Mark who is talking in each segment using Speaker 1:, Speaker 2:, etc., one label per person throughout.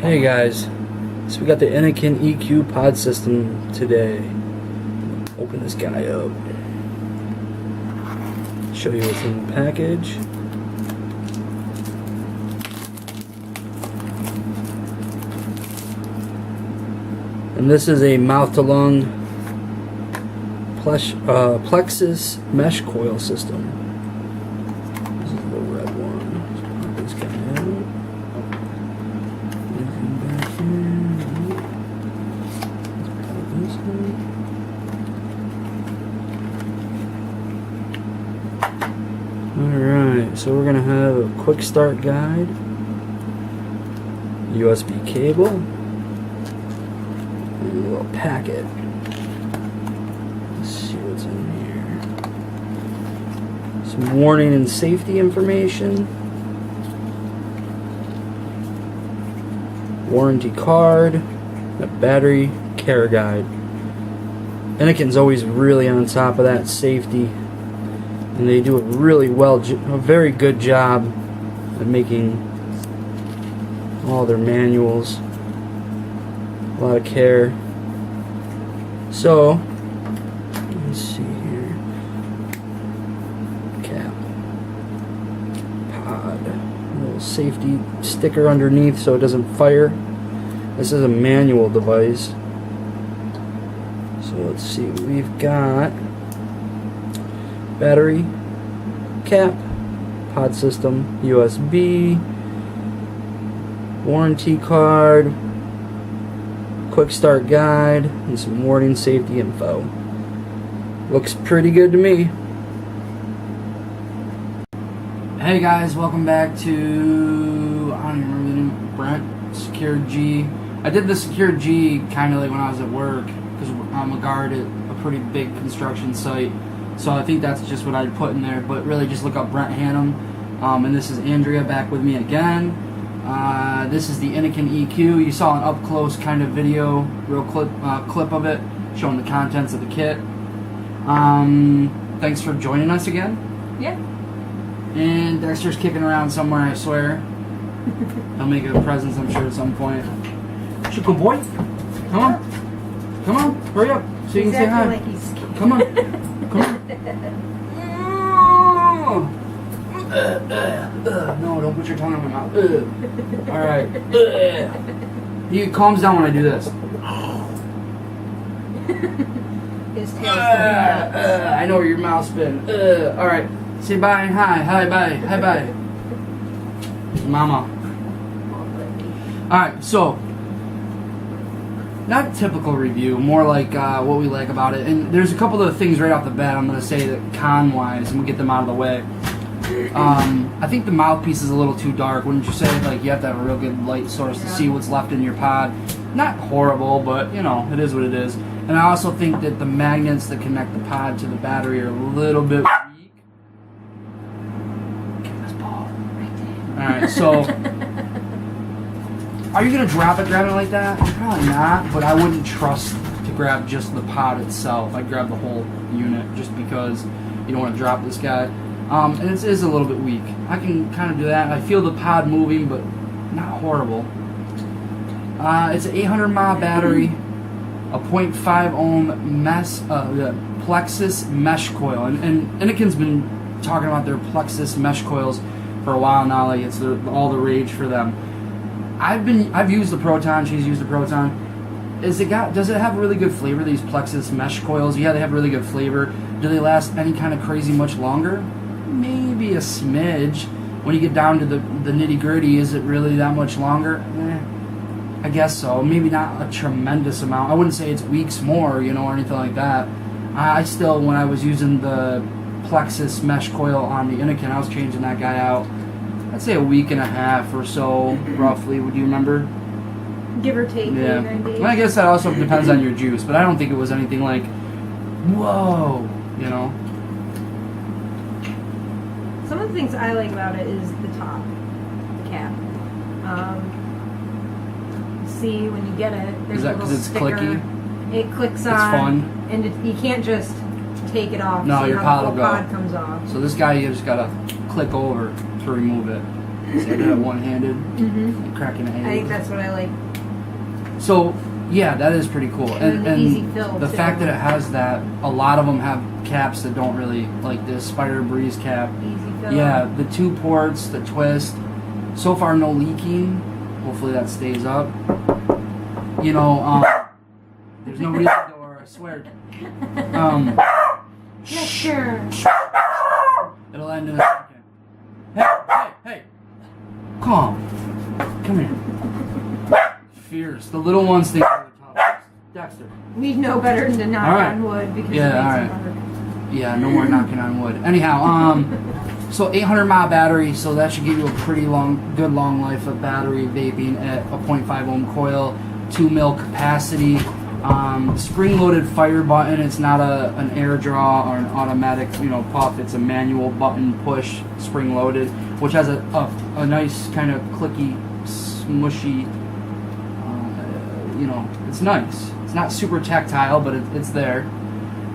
Speaker 1: Hey guys, so we got the Innokin EQ Pod system today. Open this guy up. Show you what's in the package. And this is a mouth-to-lung plexus mesh coil system. This is the red one. Let's pop this guy out. Anything back here? Let's pop this one. Alright, so we're going to have a quick start guide, USB cable, and a little packet. Let's see what's in here. Some warning and safety information, warranty card, a battery care guide. Innokin's always really on top of that safety, and they do a very good job at making all their manuals. A lot of care. So, let's see here. Cap. Pod. A little safety sticker underneath so it doesn't fire. This is a manual device. So let's see. We've got battery, cap, pod system, USB, warranty card, quick start guide, and some warning safety info. Looks pretty good to me. Hey guys, welcome back to, I don't even remember the name, Brent, Secure G. I did the Secure G kind of like when I was at work, because I'm a guard at a pretty big construction site. So I think that's just what I'd put in there, but really just look up Brent Hannum. And this is Andrea back with me again. This is the Innokin EQ. You saw an up-close kind of video, real clip of it, showing the contents of the kit. Thanks for joining us again.
Speaker 2: Yeah.
Speaker 1: And Dexter's kicking around somewhere, I swear. He'll make a presence, I'm sure, at some point. Good boy. Come on. Come on. Hurry up so you can say hi.
Speaker 2: Like he's
Speaker 1: Come on. Come on. No, don't put your tongue in my mouth. Alright. He calms down when I do this.
Speaker 2: His tail's
Speaker 1: I know your mouth's been. Alright. Say bye and hi. Hi, bye. Hi, bye. Mama. Alright, so. Not typical review, more like what we like about it. And there's a couple of things right off the bat I'm going to say that con-wise, and we'll get them out of the way. I think the mouthpiece is a little too dark. Wouldn't you say? Like, you have to have a real good light source to see what's left in your pod. Not horrible, but, you know, it is what it is. And I also think that the magnets that connect the pod to the battery are a little bit weak. Give this ball. Alright, so... Are you going to grab it like that? Probably not, but I wouldn't trust to grab just the pod itself. I'd grab the whole unit just because you don't want to drop this guy. And it is a little bit weak. I can kind of do that. I feel the pod moving, but not horrible. It's an 800 mAh battery, a 0.5 ohm plexus mesh coil. And Innokin's been talking about their plexus mesh coils for a while now. Like it's all the rage for them. I've used the Proton. She's used the Proton. Does it have really good flavor? These plexus mesh coils. Yeah, they have really good flavor. Do they last any kind of crazy much longer? Maybe a smidge. When you get down to the nitty gritty, is it really that much longer? I guess so. Maybe not a tremendous amount. I wouldn't say it's weeks more, you know, or anything like that. I still, when I was using the plexus mesh coil on the Innokin, I was changing that guy out. I'd say a week and a half or so, roughly. Would you remember?
Speaker 2: give or take.
Speaker 1: Yeah.
Speaker 2: 9 days.
Speaker 1: Well, I guess that also depends on your juice, but I don't think it was anything like, whoa, you know.
Speaker 2: Some of the things I like about it is the top, the cap. See, when you get it, there's
Speaker 1: Is that
Speaker 2: a little
Speaker 1: because it's
Speaker 2: sticker.
Speaker 1: clicky?
Speaker 2: It clicks on.
Speaker 1: It's fun.
Speaker 2: And you can't just take it off.
Speaker 1: No,
Speaker 2: See
Speaker 1: your
Speaker 2: how
Speaker 1: pod
Speaker 2: the
Speaker 1: will
Speaker 2: whole
Speaker 1: go.
Speaker 2: pod comes off.
Speaker 1: So this guy, you just gotta click over to remove it. See, I did it one-handed,
Speaker 2: Mm-hmm.
Speaker 1: cracking an egg.
Speaker 2: I think that's what I like.
Speaker 1: So, yeah, that is pretty cool.
Speaker 2: And the easy fill,
Speaker 1: the
Speaker 2: too.
Speaker 1: fact that it has that, a lot of them have caps that don't really, like this Spider Breeze cap.
Speaker 2: Easy fill.
Speaker 1: Yeah, the 2 ports, the twist. So far, no leaking. Hopefully that stays up. You know, there's no reason to, or I swear.
Speaker 2: Yeah, sure.
Speaker 1: It'll end in a second. Hey! Calm. Come here. Fierce. The little ones think they're the top. Dexter.
Speaker 2: We know better than to knock
Speaker 1: All right.
Speaker 2: on wood because
Speaker 1: Yeah,
Speaker 2: it makes
Speaker 1: all
Speaker 2: it
Speaker 1: right.
Speaker 2: work.
Speaker 1: Yeah, no more knocking on wood. Anyhow, so 800 mile battery, so that should give you a pretty good long life of battery vaping at a 0.5 ohm coil, 2 mil capacity. Spring-loaded fire button. It's not an air draw or an automatic, puff. It's a manual button push, spring-loaded, which has a nice kind of clicky, smushy. It's nice. It's not super tactile, but it's there.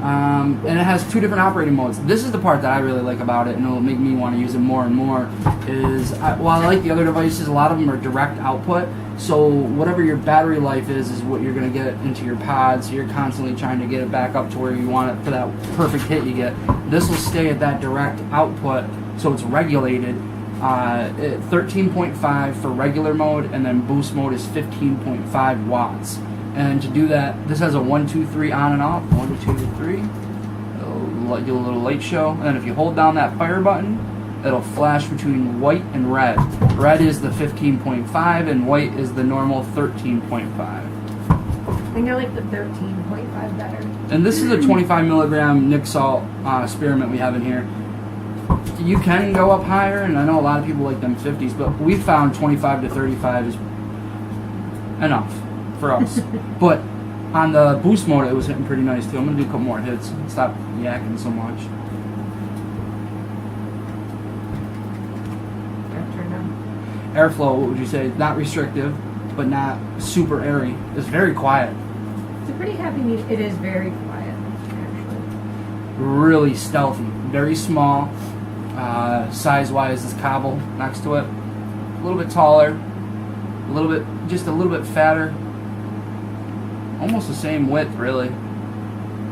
Speaker 1: And it has 2 different operating modes. This is the part that I really like about it, and it'll make me want to use it more and more. While I like the other devices, a lot of them are direct output. So whatever your battery life is what you're going to get into your pods. You're constantly trying to get it back up to where you want it for that perfect hit you get. This will stay at that direct output, so it's regulated. 13.5 for regular mode, and then boost mode is 15.5 watts. And to do that, this has a 1, 2, 3 on and off. 1, 2, 3. It'll do a little light show. And then if you hold down that fire button, it'll flash between white and red. Red is the 15.5 and white is the normal 13.5.
Speaker 2: I think I like the 13.5 better.
Speaker 1: And this is a 25 milligram Nic salt spearmint we have in here. You can go up higher, and I know a lot of people like them 50s, but we found 25 to 35 is enough for us. But on the boost mode, it was hitting pretty nice too. I'm gonna do a couple more hits. Stop yakking so much.
Speaker 2: Turn down.
Speaker 1: Airflow, what would you say? Not restrictive, but not super airy. It's very quiet.
Speaker 2: It's a pretty happy medium. It is very quiet, actually.
Speaker 1: Really stealthy. Very small. Size-wise, this cobble next to it. A little bit taller. Just a little bit fatter. Almost the same width, really.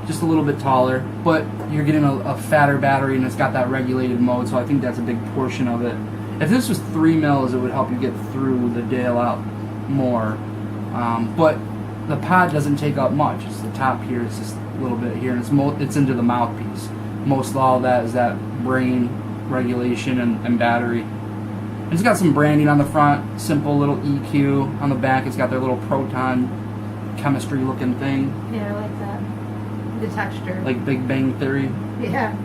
Speaker 1: Just a little bit taller, but you're getting a fatter battery, and it's got that regulated mode, so I think that's a big portion of it. If this was 3 mils, it would help you get through the day a lot more. But the pod doesn't take up much. It's the top here, it's just a little bit here, and it's into the mouthpiece. Most of all that is that brain regulation and battery. And it's got some branding on the front, simple little EQ. On the back, it's got their little proton chemistry looking thing,
Speaker 2: Yeah, I like that. The texture.
Speaker 1: like Big Bang Theory,
Speaker 2: Yeah.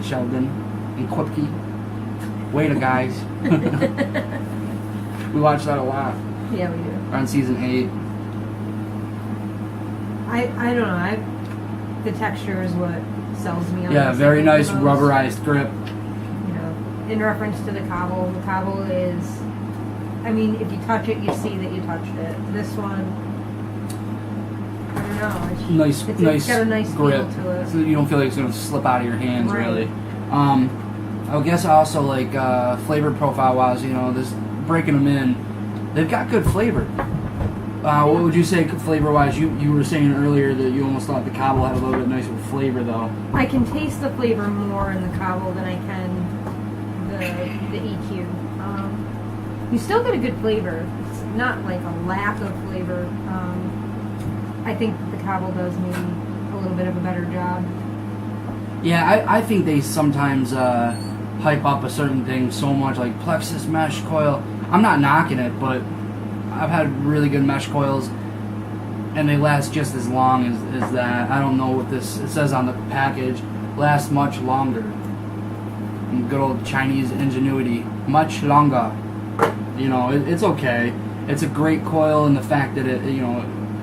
Speaker 1: Sheldon, and Quipke. Way to guys. We watch that a lot.
Speaker 2: Yeah, we do.
Speaker 1: We're on season 8.
Speaker 2: I don't know. The texture is what sells me on
Speaker 1: Yeah,
Speaker 2: this,
Speaker 1: very
Speaker 2: I think,
Speaker 1: nice
Speaker 2: the most.
Speaker 1: rubberized grip.
Speaker 2: In reference to the cobble is, I mean, if you touch it, you see that you touched it. This one, I don't know.
Speaker 1: Nice
Speaker 2: It's got a nice
Speaker 1: grip,
Speaker 2: feel to it.
Speaker 1: so you don't feel like it's gonna slip out of your hands,
Speaker 2: Right.
Speaker 1: really. I guess also like flavor profile wise, this breaking them in, they've got good flavor. What would you say flavor wise? You were saying earlier that you almost thought the cobble had a little bit nicer flavor though.
Speaker 2: I can taste the flavor more in the cobble than I can the EQ. You still get a good flavor. It's not like a lack of flavor. I think the cobble does maybe a little bit of a better job.
Speaker 1: Yeah, I think they sometimes hype up a certain thing so much, like plexus mesh coil. I'm not knocking it, but I've had really good mesh coils, and they last just as long as that. I don't know what it says on the package, lasts much longer. And good old Chinese ingenuity, much longer. It's okay. It's a great coil in the fact that it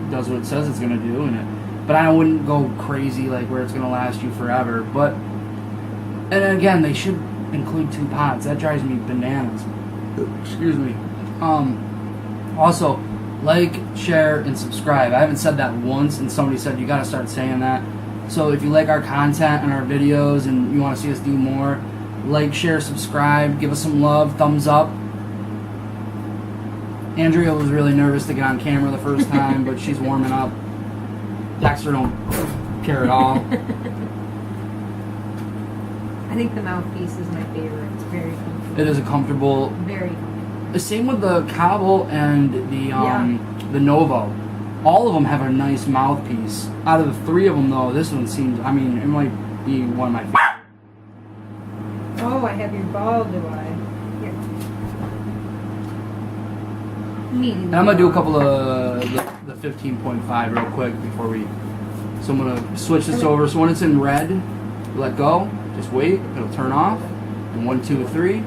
Speaker 1: does what it says it's going to do, but I wouldn't go crazy like where it's going to last you forever. And again, they should include 2 pods. That drives me bananas. Excuse me. Also, like, share, and subscribe. I haven't said that once, and somebody said you got to start saying that. So if you like our content and our videos and you want to see us do more, Like, share, subscribe, give us some love, thumbs up. Andrea was really nervous to get on camera the first time, but she's warming up. Dexter don't care at all.
Speaker 2: I think the mouthpiece is my favorite. It's very comfortable.
Speaker 1: It is a comfortable.
Speaker 2: Very comfortable.
Speaker 1: The same with the Cobble and the Novo. All of them have a nice mouthpiece. Out of the three of them, though, this one seems. I mean, it might be one of my favorites.
Speaker 2: Oh, I have your ball, do I? Here.
Speaker 1: And I'm gonna do a couple of the 15.5 real quick before we. So I'm gonna switch this over. So when it's in red, let go. Just wait. It'll turn off. And 1, 2, 3.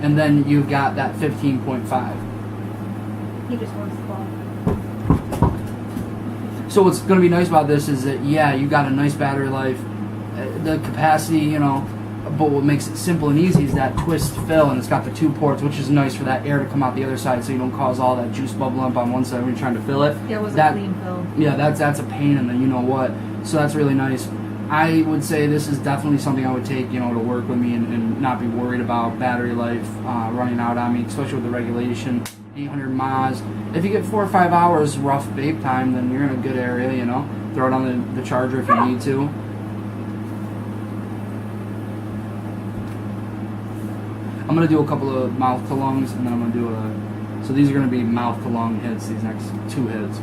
Speaker 1: And then you've got that 15.5.
Speaker 2: He just wants the ball.
Speaker 1: So what's gonna be nice about this is that you got a nice battery life, the capacity, you know. But what makes it simple and easy is that twist fill, and it's got the 2 ports, which is nice for that air to come out the other side, so you don't cause all that juice bubble up on one side when you're trying to fill it.
Speaker 2: Yeah, it was a clean fill.
Speaker 1: Yeah, that's a pain in the you know what. So that's really nice. I would say this is definitely something I would take, you know, to work with me and not be worried about battery life running out on me, especially with the regulation. 800 miles. If you get 4 or 5 hours rough vape time, then you're in a good area, you know. Throw it on the charger if you need to. I'm going to do a couple of mouth to lungs, and then I'm going to do so these are going to be mouth to lung hits, these next 2 hits.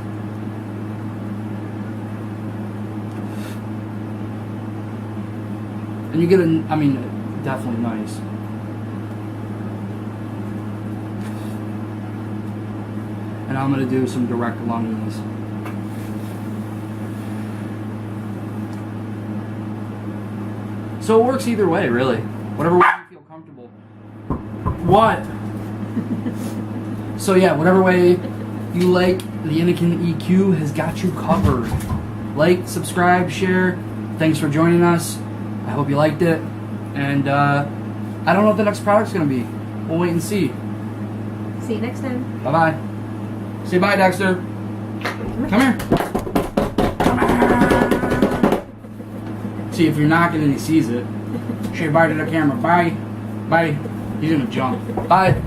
Speaker 1: And you get definitely nice. And I'm going to do some direct lungies. So it works either way, really. Whatever way you feel comfortable. What? So yeah, whatever way you like, the Innokin EQ has got you covered. Like, subscribe, share. Thanks for joining us. I hope you liked it. And I don't know what the next product's going to be. We'll wait and see.
Speaker 2: See you next time.
Speaker 1: Bye-bye. Say bye, Dexter. Come here. Come here. See, if you're knocking and he sees it, say bye to the camera. Bye. Bye. He's going to jump. Bye.